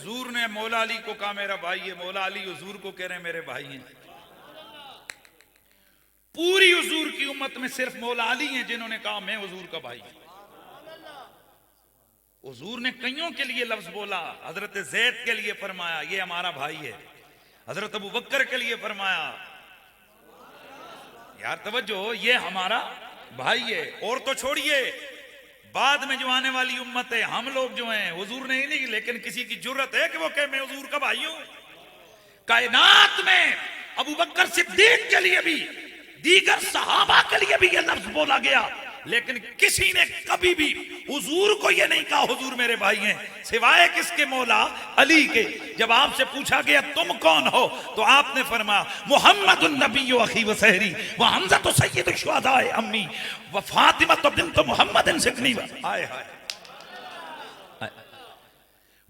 हुजूर ने मौला अली को कहा मेरा भाई है, मौला अली हुजूर को कह रहे हैं मेरे भाई हैं। पूरी हुजूर की उम्मत में सिर्फ मौला अली हैं जिन्होंने कहा मैं हुजूर का भाई। हुजूर ने कईयों के लिए लफ्ज बोला, हजरत जैद के लिए फरमाया ये हमारा भाई है, हजरत अबू बकर के लिए फरमाया यार तवज्जो ये हमारा भाई है। और तो छोड़िए बाद में जो आने वाली उम्मत है, हम लोग जो हैं हुजूर ने ही नहीं, लेकिन किसी की जुर्रत है कि वो कहे मैं हुजूर का भाई हूं। कायनात में अबू बकर सिद्दीक के लिए भी, दीगर सहाबा के लिए भी ये लफ्ज बोला गया, लेकिन किसी ने कभी भी हुजूर को ये नहीं कहा हुजूर मेरे भाई हैं, सिवाय किसके? मौला अली के। जब आपसे पूछा गया तुम कौन हो, तो आपने फरमाया मुहम्मदुन नबी व अखी व सहरी व हमजा तो सय्यद शुहदा अम्मी व फातिमा तो बिन्त मुहम्मद सिकनी हाय हाय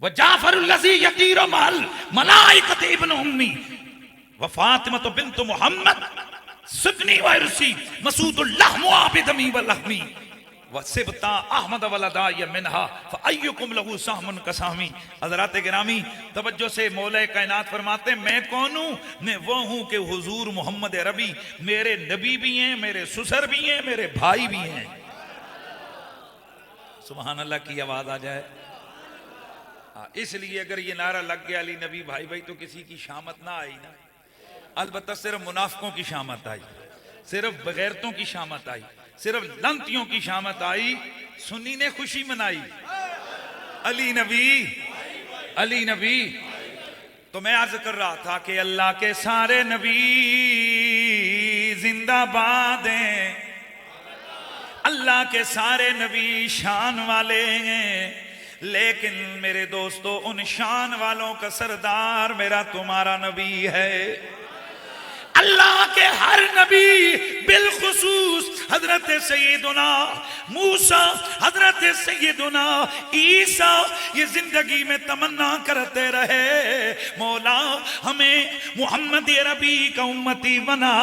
व जाफरुल लज़ी यतीरु मल मलाइकत इब्न उम्मी व फातिमा तो बिन्त मुहम्मद सुकनी वायरसी मसूदुल्लाह मुआबिदमी वलहमी वसिबता अहमद वलदा यमिनहा फअय्युकुम लहु सहमुन कसामी। हज़रात गिरामी तवज्जो से मौला कायनात फरमाते मैं कौन हूं? मैं वो हूं कि हुजूर मोहम्मद अरबी मेरे नबी भी हैं, मेरे ससुर भी हैं, मेरे भाई भी हैं। सुभान अल्लाह की आवाज आ जाए। इसलिए अगर ये नारा लग गया अली नबी भाई भाई तो किसी की शामत ना आई ना, अलबत्ता सिर्फ मुनाफिकों की शामत आई, सिर्फ बगैरतों की शामत आई, सिर्फ लंतियों की शामत आई। सुन्नी ने खुशी मनाई अली नबी, अली नबी। तो मैं अर्ज कर रहा था कि अल्लाह के सारे नबी जिंदाबाद हैं, अल्लाह के सारे नबी शान वाले हैं, लेकिन मेरे दोस्तों उन शान वालों का सरदार मेरा तुम्हारा नबी है। अल्लाह के हर नबी बिलखुसूस हजरत सैयदुना मूसा, हजरत सैयदुना ईसा ये जिंदगी में तमन्ना करते रहे मौला हमें मोहम्मद अरबी का उम्मती बना।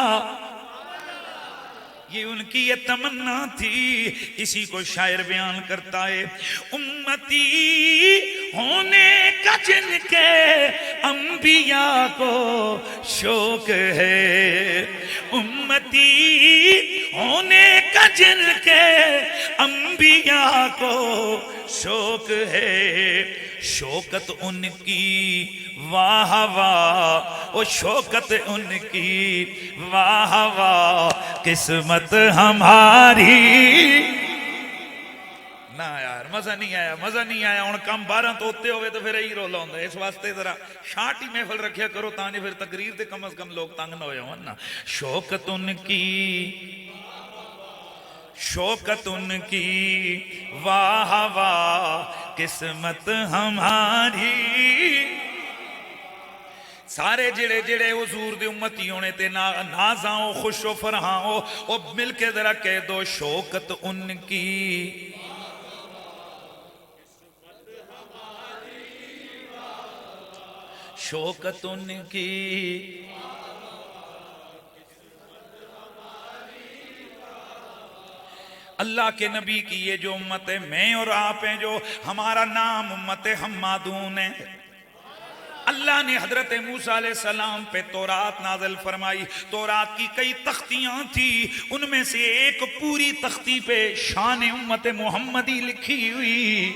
ये उनकी ये तमन्ना थी। इसी को शायर बयान करता है, उम्मती होने का जिनके अंबिया को शौक है, उम्मती होने का जिनके अंबिया को शौक है, शौकत उनकी वाह वाह, ओ शौकत उनकी वाह वाह, किस्मत हमारी। ना यार मजा नहीं आया, मजा नहीं आया। हुण कम 12 तो उत्ते होवे तो फिर यही रोला होंदा। इस वास्ते जरा शार्ट ही महफिल रखिया करो ताकि फिर तकरीर ते कम से कम लोग तंग ना होए होन ना। शौकत उनकी, शौकत उनकी वाह वाह, किस्मत हमारी। सारे जिड़े जिड़े हुजूर दे उम्मती होने ते ना नाजाओ खुशो फरहाओ, ओ मिलके जरा कह दो शौकत उनकी, शौकत उनकी। अल्लाह के नबी की ये जो उम्मत है, मैं और आप हैं, जो हमारा नाम उम्मत हम्मादून है। अल्लाह ने हजरत मूसा अलैहिस्सलाम पे तौरात नाज़िल फरमाई। तौरात की कई तख्तियां थी, उनमें से एक पूरी तख्ती पे शान उम्मत मोहम्मदी लिखी हुई।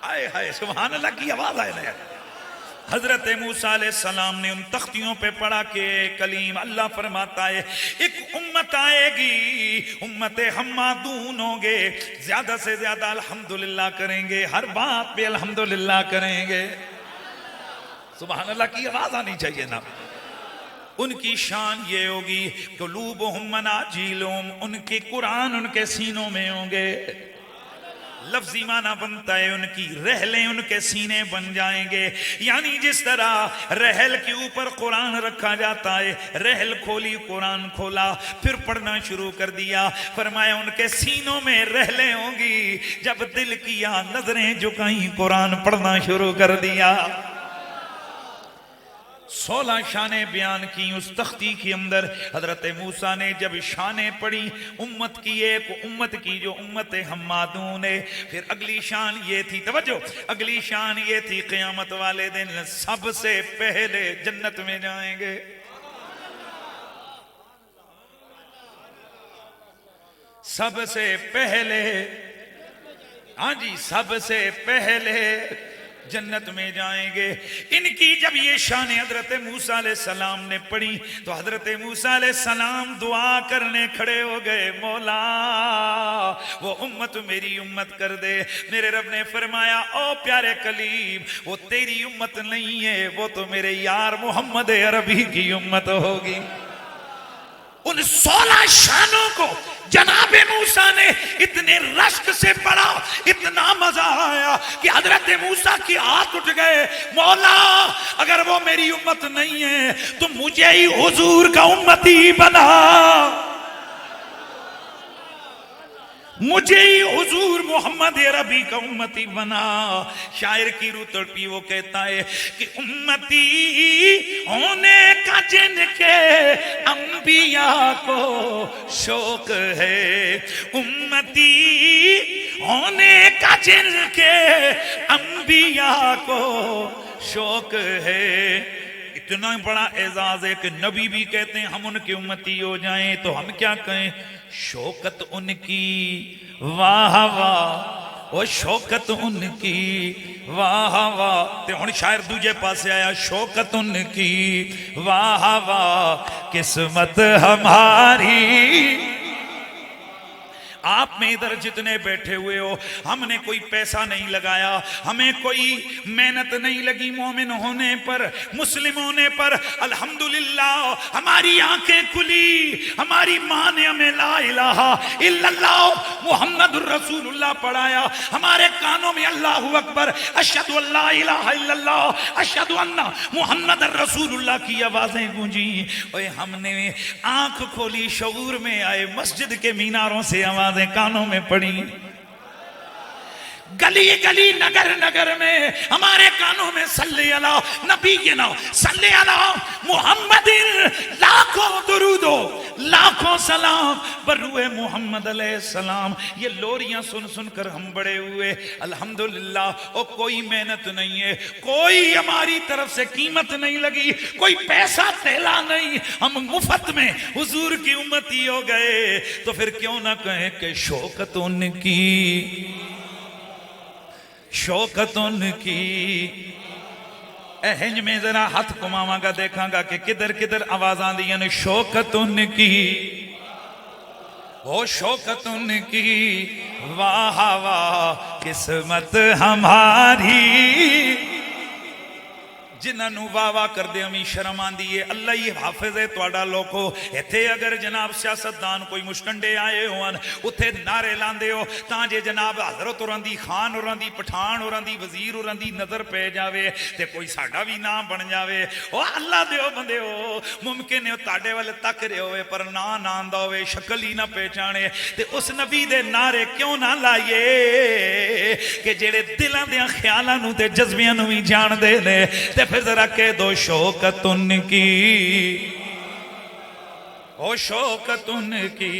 आए हाय सुभान अल्लाह की आवाज आए ना। हजरत मूसा अलैहिस्सलाम ने उन तख्तियों पे पढ़ा के कलीम अल्लाह फरमाता है एक उम्मत आएगी, उम्मत हम्मादून होंगे, ज्यादा से ज्यादा अल्हम्दुलिल्लाह करेंगे, हर बात पे अल्हम्दुलिल्लाह करेंगे। सुभान अल्लाह की आवाज आनी चाहिए ना। उनकी शान ये होगी कुलूबुहुम मनाजिलुहुम, उनके कुरान उनके सीनों में होंगे। लफ्जी माना बनता है उनकी रहलें उनके सीने बन जाएंगे। यानी जिस तरह रहल के ऊपर कुरान रखा जाता है, रहल खोली कुरान खोला फिर पढ़ना शुरू कर दिया, फरमाया उनके सीनों में रहलें होंगी। जब दिल किया नजरें झुकाई कुरान पढ़ना शुरू कर दिया। 16 शाने बयान की उस तख्ती के अंदर। हजरत मूसा ने जब शाने पढ़ी उम्मत की, एक उम्मत की जो उम्मत हम्मादून है, फिर अगली शान ये थी, तवज्जो, अगली शान ये थी क़यामत वाले दिन सबसे पहले जन्नत में जाएंगे। सबसे पहले, हाँ जी, सबसे पहले जन्नत में जाएंगे। इनकी जब ये शान हजरत मूसा अलैहि सलाम ने पढ़ी तो हजरत मूसा अलैहि सलाम दुआ करने खड़े हो गए, मौला वो उम्मत मेरी उम्मत कर दे। मेरे रब ने फरमाया, ओ प्यारे कलीम, वो तेरी उम्मत नहीं है, वो तो मेरे यार मोहम्मद अरबी की उम्मत होगी। उन 16 शानों को जनाबे मूसा ने इतने रश्क से पढ़ा, इतना मजा आया कि हजरत मूसा की हाथ उठ गए, मौला अगर वो मेरी उम्मत नहीं है तो मुझे ही हुजूर का उम्मती बना, मुझे ही हुजूर मोहम्मद अरबी का उम्मती बना। शायर की रूह तड़पी, वो कहता है कि उम्मती होने का जिनके अंबिया को शौक है, उम्मती होने का जिनके अंबिया को शौक है। इतना बड़ा एजाज है कि नबी भी कहते हैं हम उनके उम्मती हो जाएं, तो हम क्या कहें, शौकत उनकी वाह वाह, वो शौकत उनकी वाह वाह। ते हुण शायर दूजे पासे आया, शौकत उनकी वाह वाह, किस्मत हमारी। आप में इधर जितने बैठे हुए हो, हमने कोई पैसा नहीं लगाया, हमें कोई मेहनत नहीं लगी मोमिन होने पर, मुस्लिम होने पर। अल्हम्दुलिल्लाह हमारी आंखें खुली, हमारी माँ ने हमें ला इलाहा इल्लल्लाह मुहम्मदुर रसूलुल्लाह पढ़ाया, हमारे कानों में अल्लाहु अकबर, अशहदु अल्ला इलाहा इल्लल्लाह, अशहदु अन्ना मुहम्मदुर रसूलुल्लाह की आवाजें गूंजी। ओए हमने आंख खोली, शऊर में आए, मस्जिद के मीनारों से आवाज कानों में पड़ी, गली गली नगर नगर में हमारे कानों में सल्ले अला नबी के नाम, सल्ले अला मुहम्मदिन, लाखों दुरूदो लाखों सलाम बरुए मोहम्मद अलैहि सलाम। ये लोरियां सुन सुनकर हम बड़े हुए। अल्हम्दुलिल्लाह और कोई मेहनत नहीं है, कोई हमारी तरफ से कीमत नहीं लगी, कोई पैसा तेला नहीं, हम मुफ्त में हुजूर की उम्मती हो गए। तो फिर क्यों ना कहें कि शौकत उनकी, शौकत उनकी। एहंज में जरा हाथ घुमावांगा, देखांगा कि किधर किधर आवाज आंदी है, शौकत उनकी, वो शौकत उनकी वाह वाह, किस्मत हमारी। जिन्होंने वाह वाह कर दे हमें शर्म आंदी है। अल्लाह ही हाफिज है तुहाडा लोको। इत्थे अगर जनाब सियासतदान कोई मुशकंडे आए होन, उत्थे नारे लांदे हो तां जे जनाब हजरत होरां दी, खान होरां दी, पठान होरां दी, वजीर होरां दी नजर पै जावे ते कोई साडा भी नाम बन जावे। ओ अल्लाह दे बंदे हो, मुमकिन है तुहाडे वाले तक रहे होवे पर ना आंदा होवे, शक्ल ही ना पहचाने, ते उस नबी दे नारे क्यों ना लाइए कि जेड़े दिलां दे ख्यालां नूं ते जज्बियां नूं भी जानदे ने। ते फिर जरा कह दो शौकत उनकी, ओ शौकत उनकी,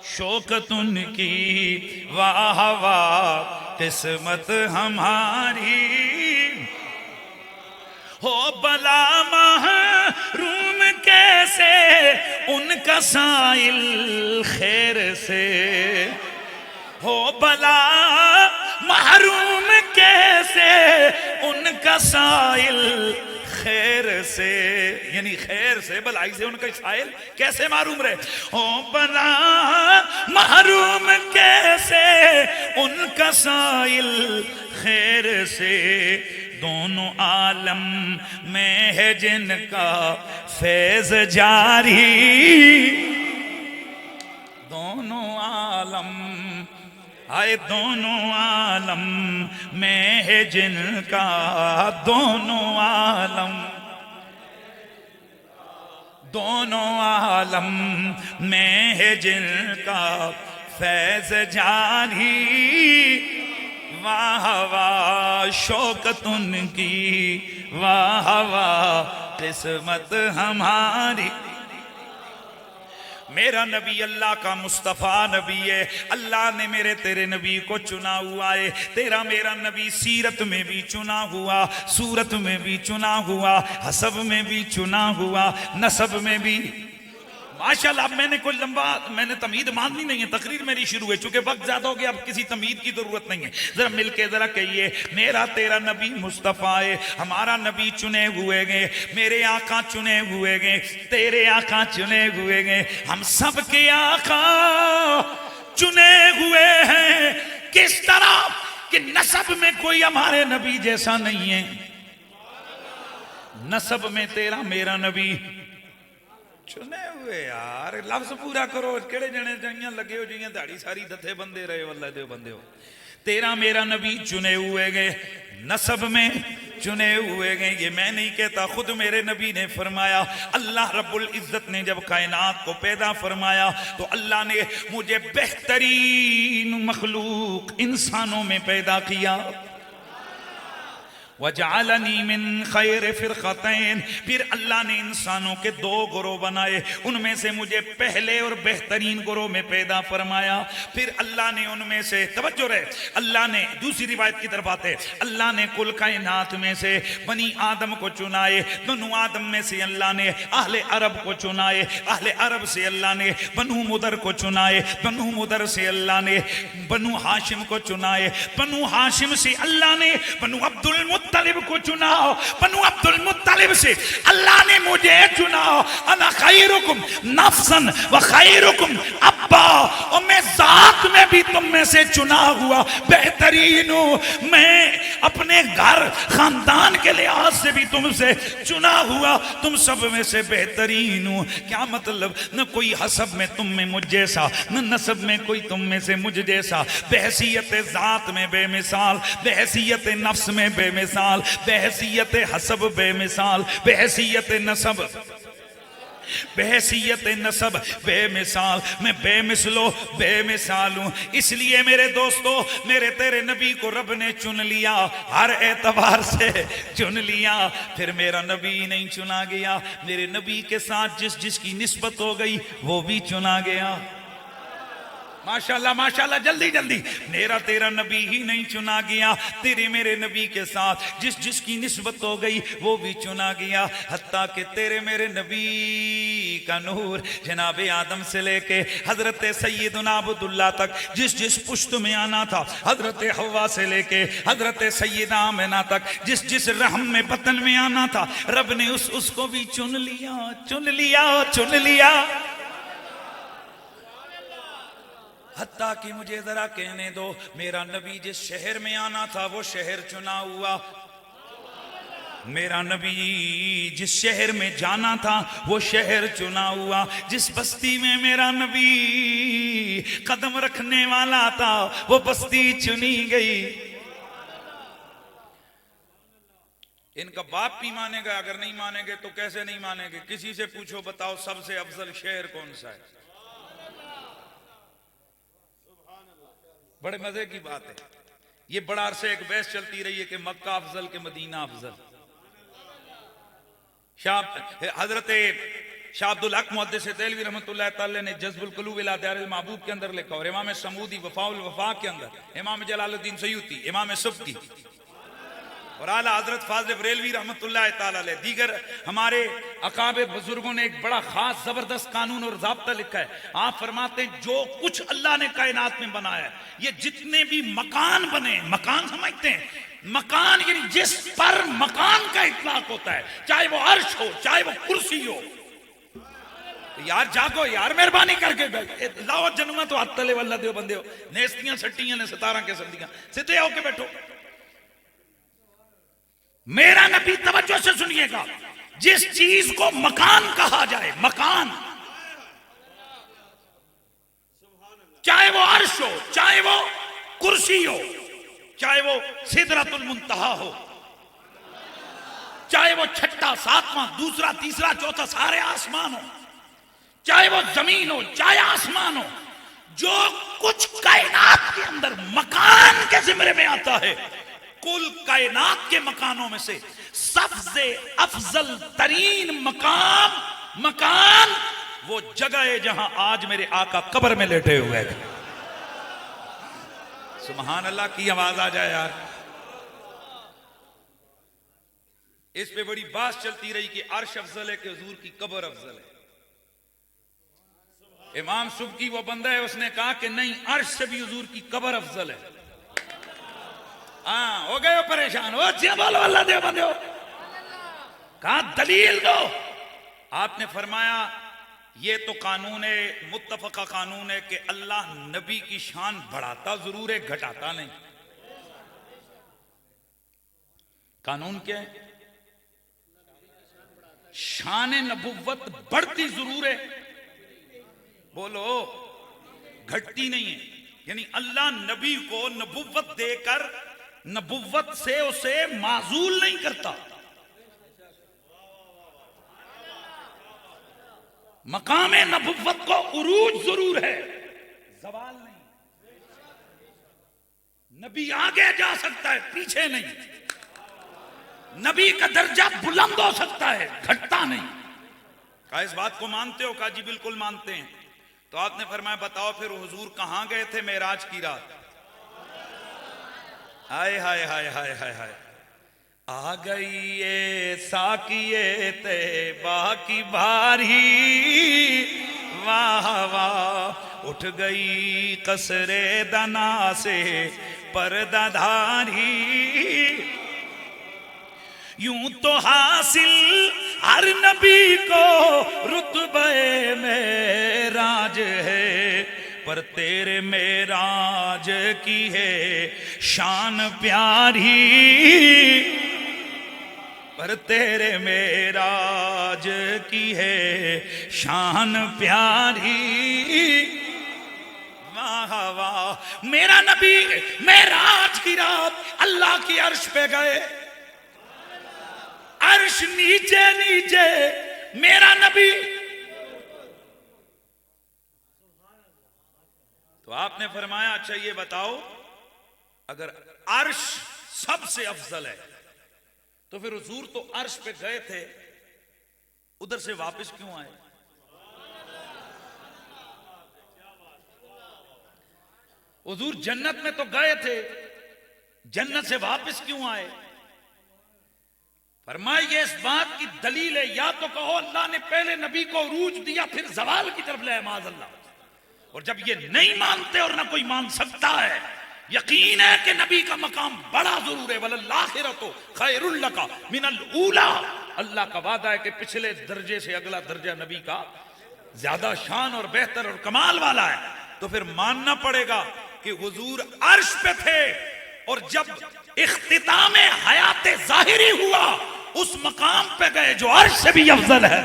शौकत उनकी वाह वाह, किस्मत हमारी। हो भला महरूम कैसे उनका साइल खैर से, हो भला महरूम कैसे उनका साइल खैर से, यानी खैर से, भलाई से उनका साइल कैसे मारूम रहे। हो भला महरूम कैसे उनका साइल खैर से, दोनों आलम में है जिनका फैज जारी, दोनों आलम आए, दोनों आलम में है जिनका, दोनों आलम, दोनों आलम में है जिनका फैज जारी। वाह वाह शौकत उनकी, वाह वाह किस्मत हमारी। मेरा नबी अल्लाह का मुस्तफ़ा नबी है। अल्लाह ने मेरे तेरे नबी को चुना हुआ है। तेरा मेरा नबी सीरत में भी चुना हुआ, सूरत में भी चुना हुआ, हसब में भी चुना हुआ, नसब में भी। माशाल्लाह, मैंने तमीद माननी नहीं है, तकरीर मेरी शुरू है, चूंकि वक्त ज्यादा हो गया, अब किसी तमीद की जरूरत नहीं है। जरा मिलके जरा कहिए, मेरा तेरा नबी मुस्तफ़ा है, हमारा नबी चुने हुए गए, मेरे आका चुने हुए गए, तेरे आका चुने हुए गए, हम सब के आका चुने हुए हैं। किस तरह कि नसब में कोई हमारे नबी जैसा नहीं है, नसब में तेरा मेरा नबी चुने हुए। यार लफ्ज पूरा करो, केड़े जने जाइयां लगे हो जियां दाढ़ी सारी दथे बंदे रहे हो, अल्लाह दे बंदे हो। तेरा मेरा नबी चुने हुए गए, नसब में चुने हुए गए। ये मैं नहीं कहता, खुद मेरे नबी ने फरमाया। अल्लाह रब्बुल इज्जत ने जब कायनात को पैदा फरमाया तो अल्लाह ने मुझे बेहतरीन मखलूक इंसानों में पैदा किया। वजअलनी मिन खैर फिरक़तैन, फिर अल्लाह ने इंसानों के दो गुरोह बनाए, उनमें से मुझे पहले और बेहतरीन गुरोह में पैदा फरमाया। फिर अल्लाह ने उनमें से, तवज्जो रहे, अल्लाह ने दूसरी रिवायत की तरफ आते, अल्लाह ने कुल कायनात में से बनी आदम को चुनाए, बनु आदम में से अल्लाह ने अहले अरब को चुनाए, अहले अरब से अल्लाह ने बनु मुदर को चुनाए, बनु मुदर से अल्लाह ने बनु हाशिम को चुनाए, बनु हाशिम से अल्लाह ने बनु अब्दुल मुत्तलिब को चुनाओ, बनु अब्दुल मुत्तलिब से अल्लाह ने मुझे चुनाओ। अना खैरुकुम नफ्सन व खैरुकुम अब्बा, और मैं जात में भी तुम में से चुना हुआ बेहतरीन हूं। मैं अपने घर खानदान के लिहाज से भी तुमसे चुना हुआ, तुम सब में से बेहतरीन हूं। क्या मतलब, न कोई हसब में तुम में मुझ जैसा, न नसब में कोई तुम में से मुझ जैसा, बहसीयत जात में बेमिसाल, बहसीयत नफ्स में बेमिसाल, बहसीयत हसब बेमिसाल, बहसीयत नसब बेमिसाल, मैं बेमिसलो बेमिसाल हूं। इसलिए मेरे दोस्तों, मेरे तेरे नबी को रब ने चुन लिया, हर एतबार से चुन लिया। फिर मेरा नबी नहीं चुना गया, मेरे नबी के साथ जिसकी निस्बत हो गई वो भी चुना गया। माशाल्लाह माशाल्लाह, जल्दी जल्दी। मेरा तेरा नबी ही नहीं चुना गया, तेरे मेरे नबी के साथ जिसकी निस्बत हो गई वो भी चुना गया। हत्ता कि तेरे मेरे नबी का नूर जनाब आदम से लेके हजरत सैयदना अब्दुल्लाह तक जिस पुश्त में आना था, हजरत हवा से लेके हजरत सैयदा आमिना तक जिस रहम में बतन में आना था, रब ने उसको भी चुन लिया, चुन लिया, चुन लिया। हत्ता कि मुझे जरा कहने दो, मेरा नबी जिस शहर में आना था वो शहर चुना हुआ, मेरा नबी जिस शहर में जाना था वो शहर चुना हुआ, जिस बस्ती में मेरा नबी कदम रखने वाला था वो बस्ती चुनी गई। इनका बाप भी मानेगा, अगर नहीं मानेंगे तो कैसे नहीं मानेंगे? किसी से पूछो, बताओ सबसे अफजल शहर कौन सा है? बड़े मजे की बात है, ये बड़ा अरसे एक बहस चलती रही है कि मक्का अफजल के मदीना अफजल। हजरत शाह अब्दुल हक मुहद्दिस देहलवी रहमतुल्लाह तआला ने जज्बुल कुलूब इला दारिल महबूब के अंदर लिखा, और इमाम समूदी वफाउल वफा के अंदर इमाम जलालुद्दीन सयूती, इमाम सुब्की और आला हजरत फाज़िल बरेलवी रहमतुल्लाह तआला अलैह, दीगर हमारे अकाबे बुजुर्गों ने एक बड़ा खास जबरदस्त कानून और ज़ाब्ता लिखा है। आप फरमाते हैं जो कुछ अल्लाह ने कायनात में बनाया है, ये जितने भी मकान बने, मकान समझते हैं, मकान यानी जिस पर मकान का इतलाक होता है, चाहे वो अर्श हो, चाहे वो कुर्सी हो। यार जागो यार, मेहरबानी करके लाओ जन्मा तो हाथ तले वाला दो बंदे हो, नेस्तियां सट्टियां ने सतारा के संदियां, सीधे होके बैठो। मेरा नबी, तवज्जो से सुनिएगा, जिस चीज को मकान कहा जाए, मकान, चाहे वो अर्श हो, चाहे वो कुर्सी हो, चाहे वो सिदरतुल मुंतहा हो, चाहे वो छठा सातवां दूसरा तीसरा चौथा सारे आसमान हो, चाहे वो जमीन हो चाहे आसमान हो, जो कुछ कायनात के अंदर मकान के जिम्मे में आता है। कुल कायनात के मकानों में से सबसे अफजल तरीन मकान वो जगह है जहां आज मेरे आका कब्र में लेटे हुए हैं। सुभान अल्लाह की आवाज आ जाए यार। इस पे बड़ी बात चलती रही कि अर्श अफजल है कि हुजूर की कब्र अफजल है। इमाम सुबकी वो बंदा है, उसने कहा कि नहीं, अर्श से भी हुजूर की कब्र अफजल है। हाँ, हो गए परेशान, हो बोलो अल्लाह दे बंदे हो। कहा दलील दो। आपने फरमाया ये तो कानून है, मुत्तफका कानून है कि अल्लाह नबी की शान बढ़ाता जरूर है, घटाता नहीं। कानून क्या है? शान नबुव्वत बढ़ती जरूर है, बोलो घटती नहीं है। यानी अल्लाह नबी को नबुव्वत देकर नबुव्वत से उसे माजूल नहीं करता। मकाम नबुव्वत को उरूज जरूर है, जवाल नहीं। नबी आगे जा सकता है, पीछे नहीं। नबी का दर्जा बुलंद हो सकता है, घटता नहीं। कहा इस बात को मानते हो? कहा जी बिल्कुल मानते हैं। तो आपने फरमाया बताओ फिर हुजूर कहां गए थे मेराज की रात? हाय हाय हाय हाय हाय हाय, आ गई ये साकिए ते बाकी बारी, वाह वाह उठ गई कसरे दना से पर्दाधारी। यूं तो हासिल हर नबी को रुतबे में राज है, पर तेरे मेराज की है शान प्यारी, पर तेरे मेराज की है शान प्यारी। वाह वाह, मेरा नबी मेराज की रात अल्लाह की अर्श पे गए। अर्श नीचे नीचे मेरा नबी। तो आपने फरमाया अच्छा ये बताओ, अगर अर्श सबसे अफजल है तो फिर हुजूर तो अर्श पे गए थे, उधर से वापस क्यों आए? हुजूर जन्नत में तो गए थे, जन्नत से वापस क्यों आए? फरमाइए इस बात की दलील है, या तो कहो अल्लाह ने पहले नबी को उरूज दिया फिर जवाल की तरफ ले माज़अल्लाह। और जब ये नहीं मानते और ना कोई मान सकता है, यकीन है कि नबी का मकाम बड़ा जरूर है। वलल्लाखिरतु खैरुल लका मिनल ऊला, अल्लाह का वादा है कि पिछले दर्जे से अगला दर्जा नबी का ज्यादा शान और बेहतर और कमाल वाला है। तो फिर मानना पड़ेगा कि हुजूर अर्श पे थे, और जब इख्तिताम हयात जाहिरी हुआ उस मकाम पे गए जो अर्श से भी अफजल है।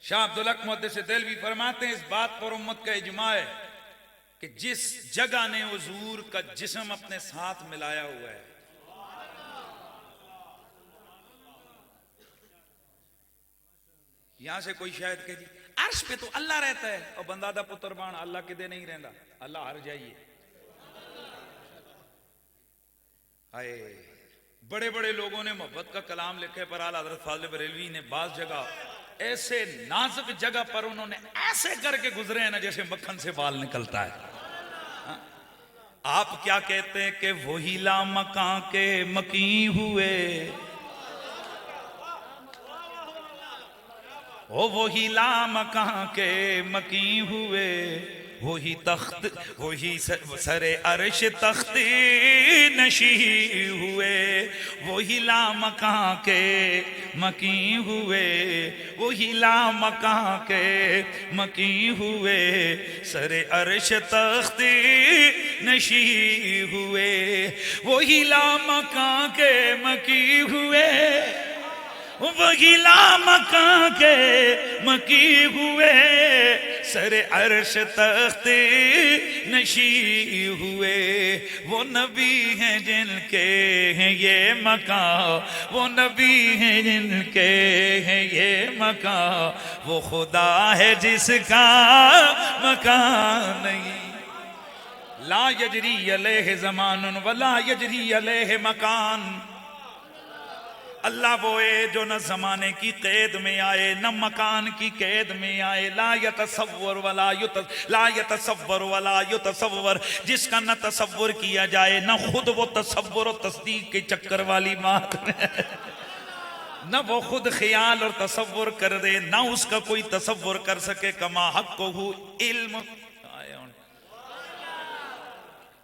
शाह अब्दुल हक मुहद्दिस देलवी फरमाते हैं इस बात पर उम्मत का इजमा है कि जिस जगह ने हुजूर का जिस्म अपने साथ मिलाया हुआ है, यहां से कोई शायद कहे जी अर्श पे तो अल्लाह रहता है, और बंदा दा पुत्र बाण अल्लाह के दे नहीं रहता, अल्लाह हर जाइए। आए बड़े बड़े लोगों ने मोहब्बत का कलाम लिखे, पर आला हज़रत फाज़िल बरेलवी ने बाज जगह ऐसे नाजुक जगह पर उन्होंने ऐसे करके गुजरे हैं ना जैसे मक्खन से बाल निकलता है। हाँ? आप क्या कहते हैं कि वही ला मकां के मकी हुए, ओ वही ला मकां के मकी हुए, वही तख्त वही सरे अर्श तख्ती नशी हुए, वही ला मकां के मकी हुए, वही ला मकां के मकी हुए, सरे अर्श तख्ती नशी हुए, वही ला मकां के मकी हुए, वही ला मकां के मकी हुए, सरे अर्श तख्ते नशी हुए। वो नबी हैं जिनके हैं ये मकान, वो नबी हैं जिनके हैं ये मकान, वो खुदा है जिसका मकान नहीं। ला यजरी अलैहि ज़मानुन वला यजरी अलैहि मकान। अल्लाह वो है जो न जमाने की कैद में आए न मकान की कैद में आए। ला यतसव्वर वला युतसव्वर, जिसका न तसव्वुर किया जाए न खुद वो तसव्वुर और तस्दीक के चक्कर वाली बात न वो खुद ख्याल और तसव्वुर कर दे न उसका कोई तसव्वुर कर सके। कमा हक़्क़ुहु इल्म,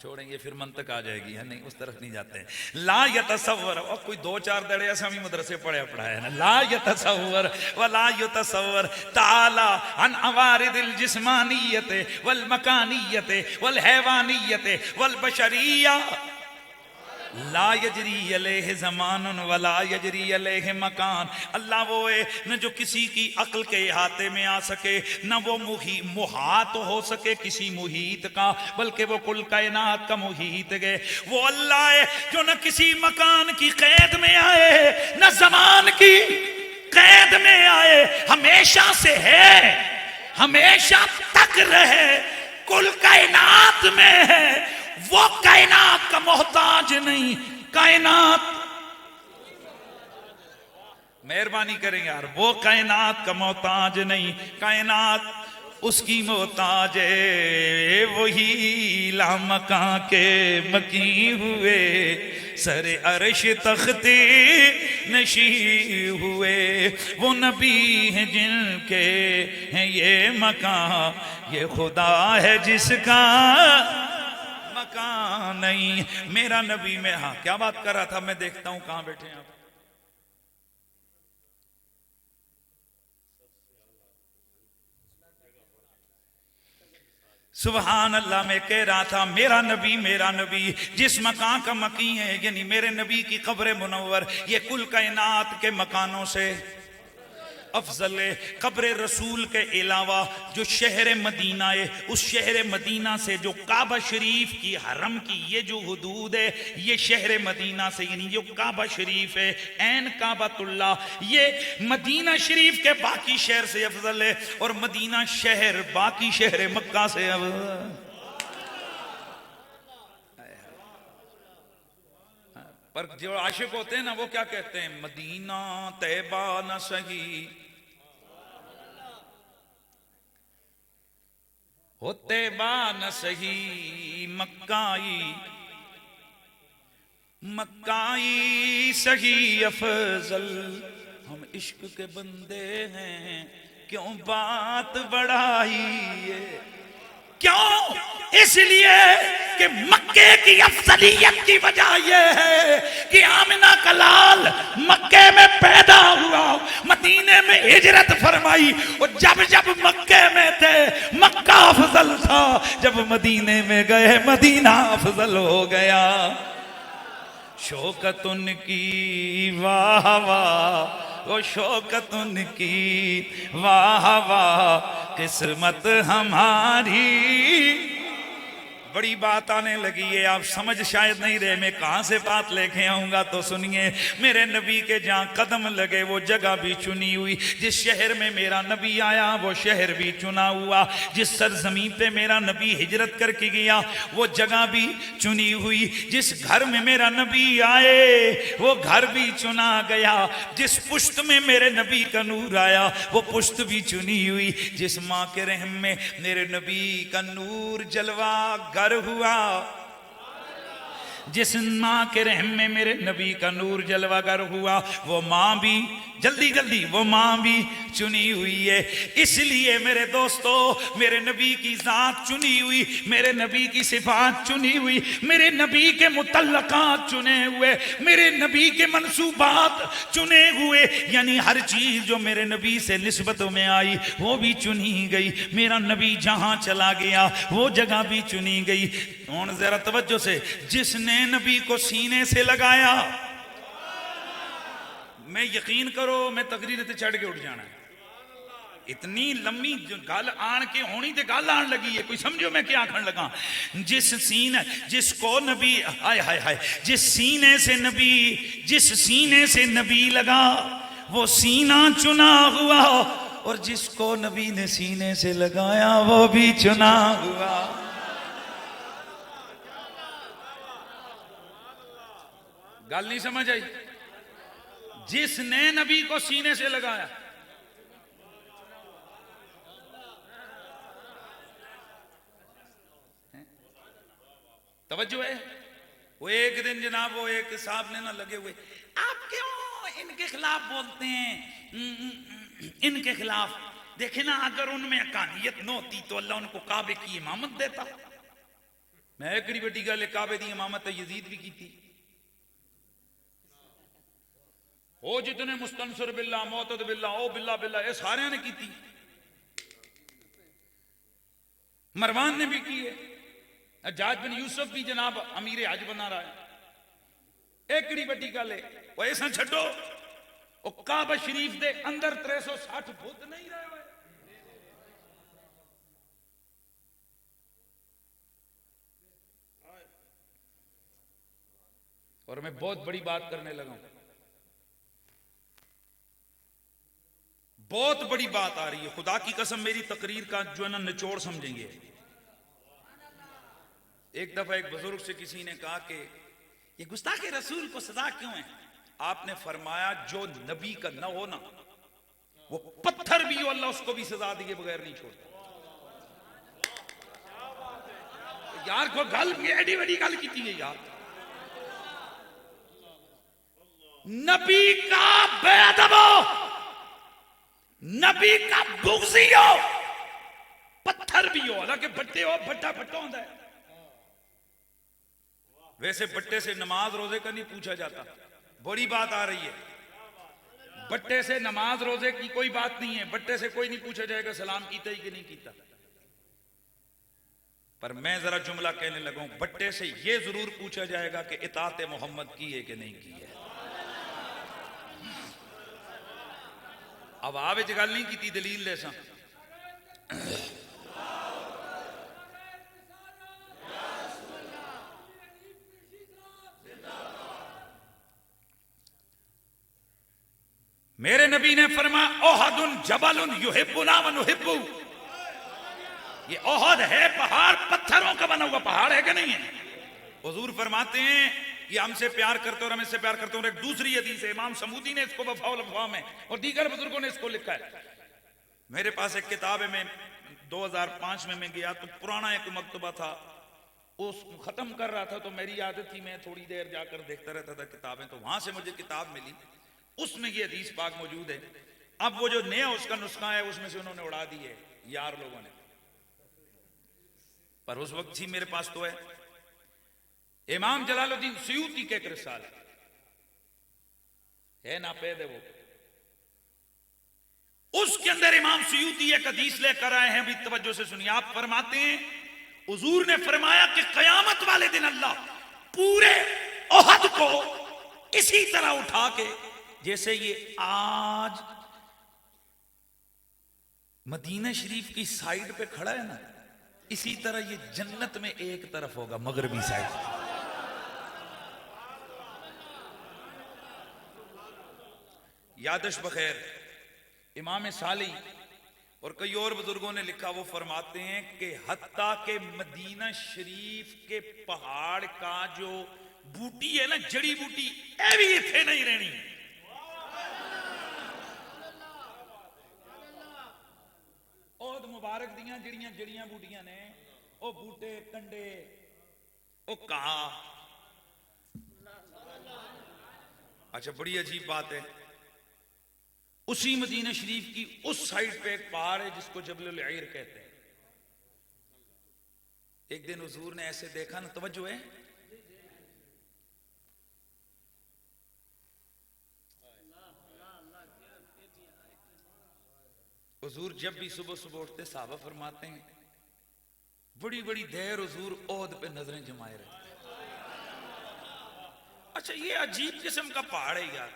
छोड़ेंगे फिर मंतक आ जाएगी है नहीं, उस तरफ नहीं जाते हैं। ला यतसव्वर, और कोई दो चार दड़े ऐसे हम मदरसे पढ़ा है ना। ला यतसव्वर वला युतसव्वर ताला अन अवारिदिल जिस्मानियत वल मकानियत वल हैवानियत वल बशरिया। ला यजरी अलैहि ज़मानुन वला यजरी अलैहि मकान। अल्लाह वो है न जो किसी की अक्ल के अहाते में आ सके, न वो मुहात हो सके किसी मुहीत का, बल्कि वो कुल कायनात का मुहीत गए। वो अल्लाह है जो न किसी मकान की कैद में आए न जमान की कैद में आए, हमेशा से है, हमेशा तक रहे, कुल कायनात में है। वो कायनात का मोहताज नहीं, कायनात, मेहरबानी करेंगे यार, वो कायनात का मोहताज नहीं, कायनात उसकी मोहताज है। वही लामका के मकी हुए, सरे अर्श तख्ते नशी हुए। वो नबी हैं जिनके हैं ये मकान, ये खुदा है जिसका मकान नहीं। मेरा नबी में, हाँ क्या बात कर रहा था, मैं देखता हूं कहां बैठे हैं आप। सुभान अल्लाह, मैं कह रहा था मेरा नबी जिस मकान का मकी है, यानी मेरे नबी की कब्र मुनव्वर, ये कुल कायनात के मकानों से अफजल है। कब्र रसूल के अलावा जो शहर मदीना है, उस शहर मदीना से जो काबा शरीफ की हरम की ये जो हुदूद है, ये शहर मदीना से, यानी जो काबा शरीफ है ऐन काबातुल्ला, ये मदीना शरीफ के बाकी शहर से अफजल है। और मदीना शहर बाकी शहर मक्का से अफजल। पर जो आशिक होते हैं ना, वो क्या कहते हैं, मदीना तैबा न सही होते बा न सही, मक्काई सही अफजल। हम इश्क के बंदे हैं, क्यों बात बढ़ाई है, क्यों? इसलिए कि मक्के की अफजलियत की वजह यह है कि आमिना का लाल मक्के में पैदा हुआ, मदीने में हिजरत फरमाई, और जब जब मक्के में थे मक्का अफजल था, जब मदीने में गए मदीना अफजल हो गया। शौकत उनकी वाह वाह, वो शौकत उनकी वाह वाह, किस्मत हमारी। बड़ी बात आने लगी है, आप समझ शायद नहीं रहे मैं कहां से बात लेके आऊंगा, तो सुनिए। मेरे नबी के जहां कदम लगे वो जगह भी चुनी हुई, जिस शहर में मेरा नबी आया वो शहर भी चुना हुआ, जिस सरजमीन पे मेरा नबी हिजरत करके गया वो जगह भी चुनी हुई, जिस घर में मेरा नबी आए वो घर भी चुना गया, जिस पुश्त में मेरे नबी का नूर आया वो पुश्त भी चुनी हुई, जिस माँ के रहम में मेरे नबी का नूर जलवा गर हुआ, जिस माँ के रहम में मेरे नबी का नूर जलवागर हुआ, वो माँ भी जल्दी जल्दी वो माँ भी चुनी हुई है। इसलिए मेरे दोस्तों, मेरे नबी की जात चुनी हुई, मेरे नबी की सिफात चुनी हुई, मेरे नबी के मुतल्लकात चुने हुए, मेरे नबी के मंसूबात चुने हुए, यानी हर चीज जो मेरे नबी से निस्बतों में आई वो भी चुनी गई। मेरा नबी जहां चला गया वो जगह भी चुनी गई। और जरा तवज्जो से, जिसने नबी को सीने से लगाया, मैं यकीन करो मैं तकरीर से चढ़ के उठ जाना है, इतनी लम्मी गल आन के होनी ते गल आन लगी है, कोई समझो मैं क्या आखन लगा। जिसको नबी, हाय हाय हाय, जिस सीने से नबी लगा वो सीना चुना हुआ, और जिसको नबी ने सीने से लगाया वो भी चुना हुआ। गल नहीं समझ आई? जिसने नबी को सीने से लगाया, तवज्जो है। वो एक दिन जनाब वो एक साहब ने ना लगे हुए, आप क्यों इनके खिलाफ बोलते हैं, इनके खिलाफ देखे ना, अगर उनमें अकानियत न होती तो अल्लाह उनको काबे की इमामत देता। मैं एक बड़ी गल, काबे की इमामत यजीद भी की थी। वो जितने मुस्तनसर बिल्ला, मोतद बिल्ला, ओ बिल्ला बिल्ला, ये सारे ने की थी। मरवान ने भी की है। हज्जाज बिन यूसुफ भी जनाब अमीर हज बना रहा है। एक बड़ी गल है, वो ऐसा छो, वो काबा शरीफ दे अंदर 360 फुट नहीं रहे हुए। और मैं बहुत बड़ी बात करने लगा हूं, बहुत बड़ी बात आ रही है, खुदा की कसम। मेरी तकरीर का जो है ना निचोड़ समझेंगे। एक दफा एक बुजुर्ग से किसी ने कहा कि ये गुस्ताखे रसूल को सजा क्यों है? आपने फरमाया जो नबी का न हो ना, वो पत्थर भी हो अल्लाह उसको भी सजा दिए बगैर नहीं छोड़ता। यार को गल एडी बड़ी गल की थी यार। नबी का बेअदब हो, नबी का बुग़्ज़ी हो, पत्थर भी हो, हालांकि भट्टे हो, भट्टा भट्टा होता है। वैसे भट्टे से नमाज रोजे का नहीं पूछा जाता, बड़ी बात आ रही है। भट्टे से नमाज रोजे की कोई बात नहीं है, भट्टे से कोई नहीं पूछा जाएगा सलाम कीता ही कि नहीं कीता। पर मैं जरा जुमला कहने लगा हूं, भट्टे से यह जरूर पूछा जाएगा कि इताअत मोहम्मद की है कि नहीं की है। अब आप गल नहीं की दलील ले सा। मेरे नबी ने फरमाया ओहदुन जबलुन युहिब्बुना व नुहिब्बु। ये ओहद है पहाड़, पत्थरों का बना हुआ पहाड़ है कि नहीं है? हुजूर फरमाते हैं ये हमसे प्यार करते और हम इससे प्यार करते हैं। और एक दूसरी हदीस है, इमाम समूदी ने इसको वफ़ा वफ़ा में और दीगर बुजुर्गों ने इसको लिखा है। मेरे पास एक किताब है, मैं 2005 में मैं गया तो पुराना एक मकतबा था, उसको खत्म कर रहा था, तो मेरी आदत थी मैं थोड़ी देर जाकर देखता रहता था किताबें, तो वहां से मुझे किताब मिली, उसमें ये हदीस पाक मौजूद है। अब वो जो नया उसका नुस्खा है उसमें से उन्होंने उड़ा दी है यार लोगों ने, पर उस वक्त थी मेरे पास तो है। इमाम जलालुद्दीन सयूती के एक रिसाला है ना पैद है वो, उसके अंदर इमाम सयूती एक हदीस लेकर आए हैं, भी तवज्जो से सुनिए। आप फरमाते हैं हुजूर ने फरमाया कि कयामत वाले दिन अल्लाह पूरे ओहद को इसी तरह उठा के, जैसे ये आज मदीना शरीफ की साइड पे खड़ा है ना, इसी तरह ये जन्नत में एक तरफ होगा, मगरबी साइड। यादश बखैर इमाम साली और कई और बुजुर्गों ने लिखा, वो फरमाते हैं कि हत्ता के मदीना शरीफ के पहाड़ का जो बूटी है ना, जड़ी बूटी, ए भी इथे नहीं रहनी। ओद मुबारक दियां जड़ियां जड़ियां बूटियां ने, ओ बूटे कंडे, ओ कहा। अच्छा, बड़ी अजीब बात है, उसी मदीना शरीफ की उस साइड पे एक पहाड़ है जिसको जबल अईर कहते हैं। एक दिन हुजूर ने ऐसे देखा ना, तवज्जो है, हुजूर जब भी सुबह सुबह उठते साहबा फरमाते हैं बड़ी बड़ी देर हुजूर ओहद पे नजरें जमाए रहते। अच्छा, ये अजीब किस्म का पहाड़ है यार।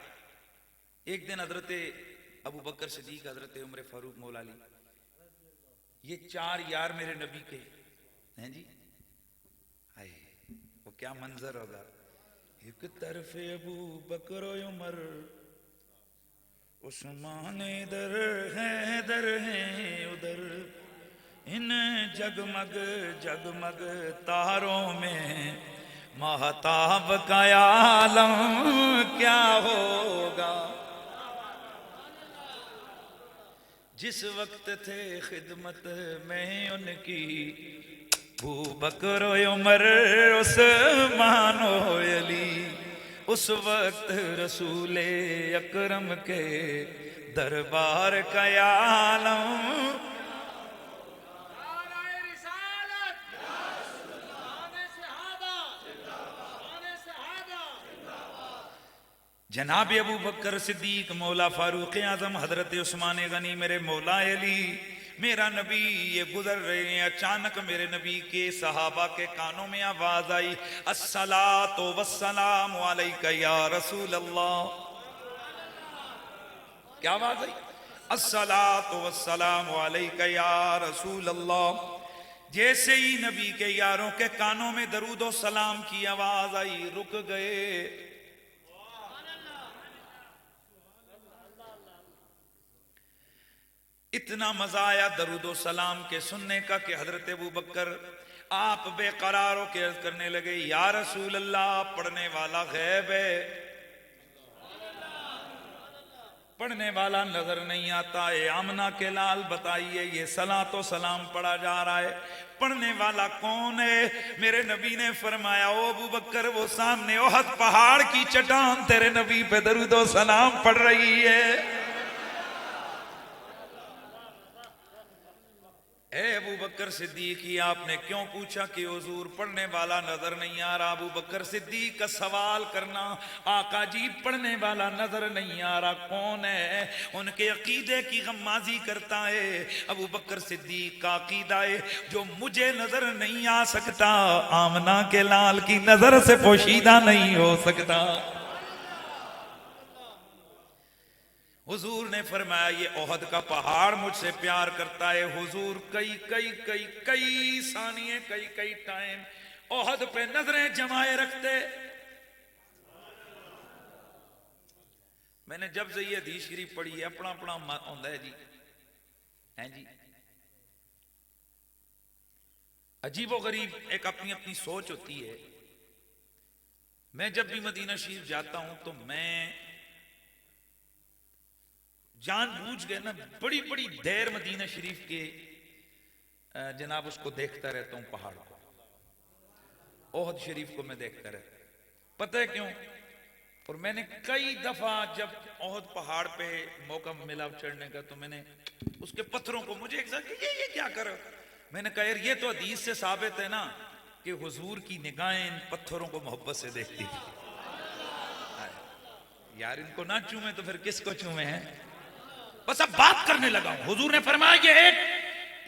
एक दिन हजरत अबू बकर सिद्दीक, हजरत उमर फारूक मौला अली, ये चार यार मेरे नबी के हैं जी। आए वो क्या मंजर होगा, एक तरफ अबू बकर उमर, उस्मान इधर है उधर, इन जगमग जगमग तारों में महताब का आलम क्या होगा। जिस वक्त थे खिदमत में उनकी अबू बकर उमर उस्मान अली, उस वक्त रसूले अकरम के दरबार का आलम। जनाब अबू बकर सिद्दीक मौला फारूक आजम हजरत उस्मान गनी मेरे मौला अली मेरा नबी ये गुजर रहे हैं। अचानक मेरे नबी के सहाबा के कानों में आवाज आई, अस्सलातु वस्सलामु अलैका या रसूल अल्लाह। क्या आवाज आई? अस्सलातु वस्सलामु अलैका या रसूल अल्लाह। जैसे ही नबी के यारों के कानों में दरूद और सलाम की आवाज आई, रुक गए। इतना मजा आया दरूदो सलाम के सुनने का कि हजरत अबू बकर आप बेकरार होकर अर्ज करने लगे, या रसूल अल्लाह, पढ़ने वाला गैब है, पढ़ने वाला नजर नहीं आता है। आमना के लाल बताइए, ये सलातो सलाम पढ़ा जा रहा है, पढ़ने वाला कौन है? मेरे नबी ने फरमाया, ओ अबू बकर, वो सामने ओहद पहाड़ की चट्टान तेरे नबी पे दरूदो सलाम पढ़ रही है। ए अबू बकर सिद्दीक, आपने क्यों पूछा कि हुजूर पढ़ने वाला नजर नहीं आ रहा? अबू बकर सिद्दीक का सवाल करना, आका जी पढ़ने वाला नजर नहीं आ रहा, कौन है? उनके अकीदे की गम्माजी करता है। अबू बकर सिद्दीक का अकीदा है, जो मुझे नजर नहीं आ सकता, आमना के लाल की नजर से पोशीदा नहीं हो सकता। हुजूर ने फरमाया, ये ओहद का पहाड़ मुझसे प्यार करता है। हुजूर कई कई कई कई सानिये, कई कई टाइम ओहद पे नजरें जमाए रखते। मैंने जब से ये हदीस शरीफ पढ़ी है, अपना अपना होता है जी, हैं जी, अजीबो गरीब एक अपनी अपनी सोच होती है। मैं जब भी मदीना शरीफ जाता हूं तो मैं जानबूझ गए ना, बड़ी बड़ी देर मदीना शरीफ के जनाब उसको देखता रहता हूं, पहाड़ को, ओहद शरीफ को मैं देखता रहता। पता है क्यों? और मैंने कई दफा जब ओहद पहाड़ पे मौका मिला चढ़ने का, तो मैंने उसके पत्थरों को, मुझे ये क्या कर, मैंने कहा यार ये तो हदीस से साबित है ना कि हुजूर की निगाहें इन पत्थरों को मोहब्बत से देखती थी। यार इनको ना चूमे तो फिर किसको चूमे हैं? बस अब बात करने लगा हूं। हुजूर ने फरमाया,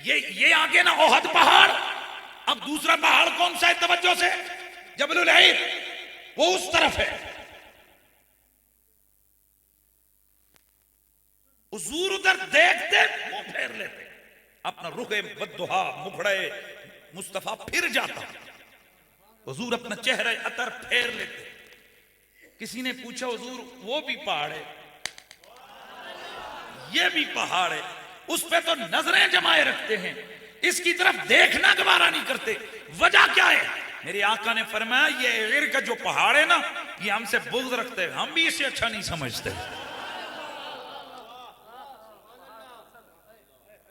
ये आगे ना ओहद पहाड़, अब दूसरा पहाड़ कौन सा है? तवज्जो से, जबलुल अईर, वो उस तरफ है। हुजूर उधर देखते मुंह फेर लेते, अपना रुखे बद्दुहा मुखड़े मुस्तफा फिर जाता, हुजूर अपना चेहरा अतर फेर लेते। किसी ने पूछा, हुजूर वो भी पहाड़ है, ये भी पहाड़ है, उस पे तो नजरें जमाए रखते हैं, इसकी तरफ देखना गवारा नहीं करते, वजह क्या है? मेरे आका ने फरमाया, ये ईर का जो पहाड़ है ना, ये हमसे बुग़्ज़ रखते हैं, हम भी इसे अच्छा नहीं समझते।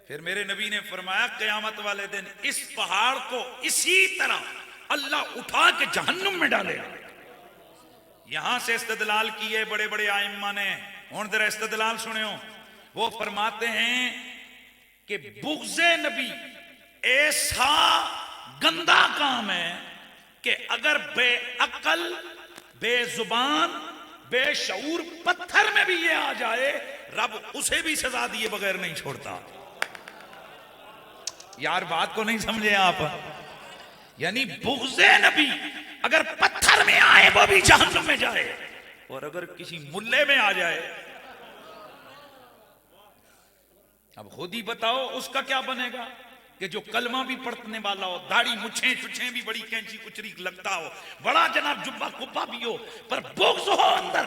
फिर मेरे नबी ने फरमाया, क़यामत वाले दिन इस पहाड़ को इसी तरह अल्लाह उठा के जहन्नुम में डालेगा। यहां से इस्तिदलाल किए बड़े बड़े आइम्मा ने, हुण जरा इस्तिदलाल सुनियो। वो फरमाते हैं कि बुग़्ज़े नबी ऐसा गंदा काम है कि अगर बेअक्ल, बेजुबान, बेशऊर पत्थर में भी ये आ जाए, रब उसे भी सजा दिए बगैर नहीं छोड़ता। यार बात को नहीं समझे आप? यानी बुग़्ज़े नबी अगर पत्थर में आए वो भी जहन्नुम में जाए, और अगर किसी मुल्ले में आ जाए अब खुद ही बताओ उसका क्या बनेगा कि जो कलमा भी पढ़ने वाला हो, दाढ़ी मुछे छुछे भी बड़ी कैंची कुचरी लगता हो, बड़ा जनाब जुब्बा कुब्बा भी हो, पर बुग़्ज़ हो अंदर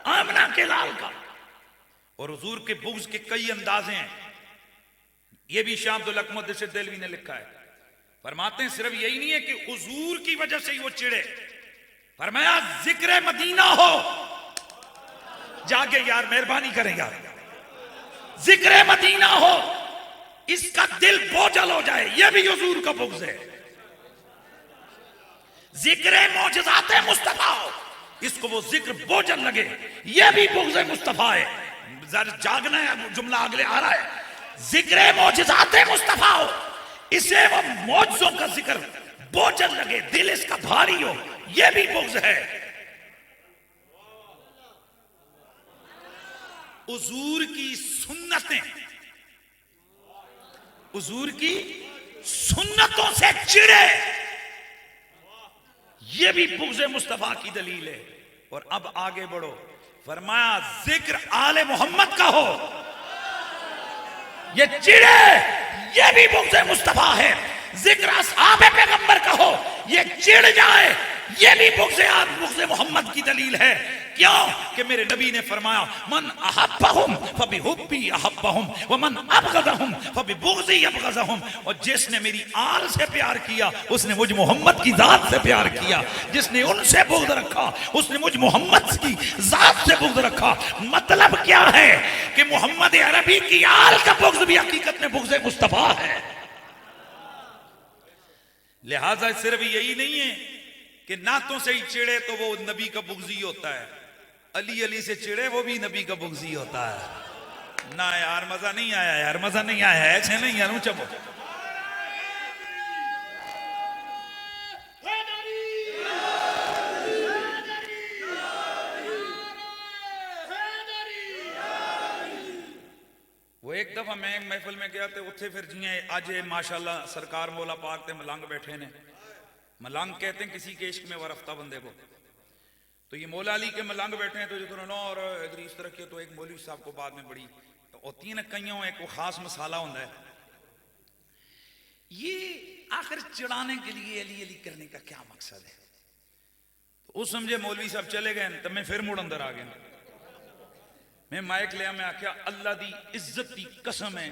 आमना के लाल का। और हुजूर के बुग़्ज़ के कई अंदाजे हैं, ये भी शाह अब्दुल हक मुहद्दिस देलवी ने लिखा है। फरमाते हैं सिर्फ यही नहीं है कि हुजूर की वजह से ही वो चिड़े, फरमाया जिक्र मदीना हो, जाके यार मेहरबानी करें यार, जिक्र मदीना हो, इसका दिल बोझल हो जाए, यह भी हुजूर का बुग़्ज़ है। जिक्र मौजज़ात मुस्तफा हो, इसको वो जिक्र बोझल लगे, यह भी बुग़्ज़ मुस्तफा है। जरा जागना है, जुमला अगले आ रहा है। जिक्र मौजज़ात मुस्तफा हो, इसे वो मौजज़ों का जिक्र बोझल लगे, दिल इसका भारी हो, यह भी बुग़्ज़ है। हुजूर की सुन्नतें, हुजूर की सुन्नतों से चिड़े, यह भी बुग़्ज़ मुस्तफा की दलील है। और अब आगे बढ़ो, फरमाया जिक्र आले मोहम्मद का हो, ये चिड़े, ये भी बुग़्ज़ मुस्तफा है। जिक्र असहाबे पैगंबर का हो, ये चिढ़ जाए, ये भी बुग़्ज़ मोहम्मद की दलील है। क्यों कि मेरे नबी ने फरमाया मन अहब्बहुम फबिहुब्बी अहब्बहुम व मन अबग़ज़हुम फबिबुग़्ज़ी अबग़ज़हुम। और जिसने मेरी आल से प्यार किया उसने मुझ मोहम्मद की जात से प्यार किया, जिसने उनसे बुग़्ज़ रखा उसने मुझ मोहम्मद की जात से बुग़्ज़ रखा। मतलब क्या है कि मोहम्मद अरबी की आल का बुग़्ज़ भी हकीकत में बुग़्ज़ मुस्तफा है। लिहाजा सिर्फ यही नहीं है कि नातों से ही चिड़े तो वो नबी का बुग़्ज़ी होता है, अली अली से चिड़े वो भी नबी का बुग़्ज़ी होता है। ना यार मजा नहीं आया, यार मजा नहीं आया, ऐसे नहीं यार ऊंचा बोल। वो एक दफा मैं एक महफिल में गया थे, उत्थे फिर जियां आज माशाल्लाह सरकार मौला पाक ते मलंग बैठे ने। मलंग कहते हैं किसी के इश्क में वरफ्ता बंदे को। तो ये मौला अली के मलंग बैठे हैं, तो जो ना और इधर इस तरह के, तो एक मौलवी साहब को बाद में बड़ी होती है ना कईयों, एक वो खास मसाला होता है, ये आखिर चिढ़ाने के लिए अली अली करने का क्या मकसद है। तो उस समझे मौलवी साहब चले गए, तब मैं फिर मुड़ अंदर आ गया। मैं माइक लिया, मैं आख्या अल्लाह दी इज्जत दी कसम है,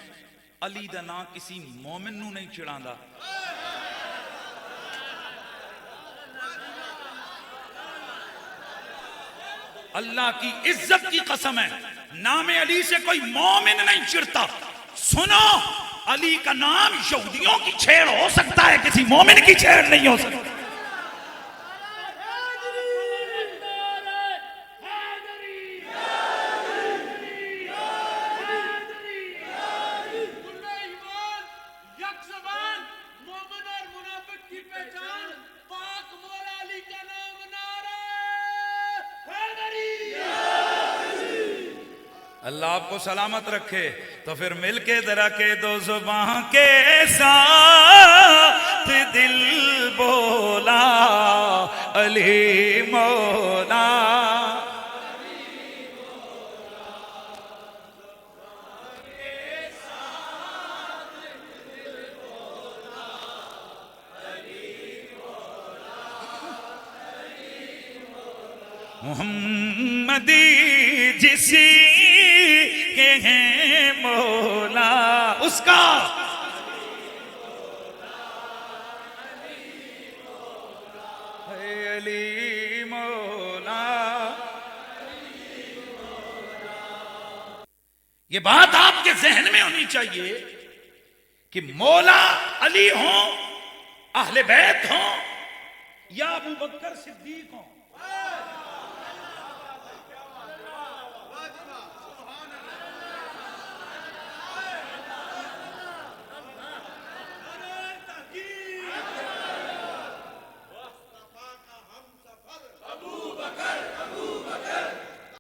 अली दा ना किसी मोमिन नू नहीं चिढ़ांदा। अल्लाह की इज्जत की कसम है, नाम अली से कोई मोमिन नहीं चिढ़ता। सुनो, अली का नाम यहूदियों की छेड़ हो सकता है, किसी मोमिन की छेड़ नहीं हो सकती। अल्लाह आपको सलामत रखे। तो फिर मिलके जरा के दो जुबां के साथ दिल बोला अली मौला। मोहम्मदी जिसी के हैं मौला, उसका अली मौला। ये बात आपके जहन में होनी चाहिए कि मौला अली हो, अहले बैत हो या अबू बकर सिद्दीक हो,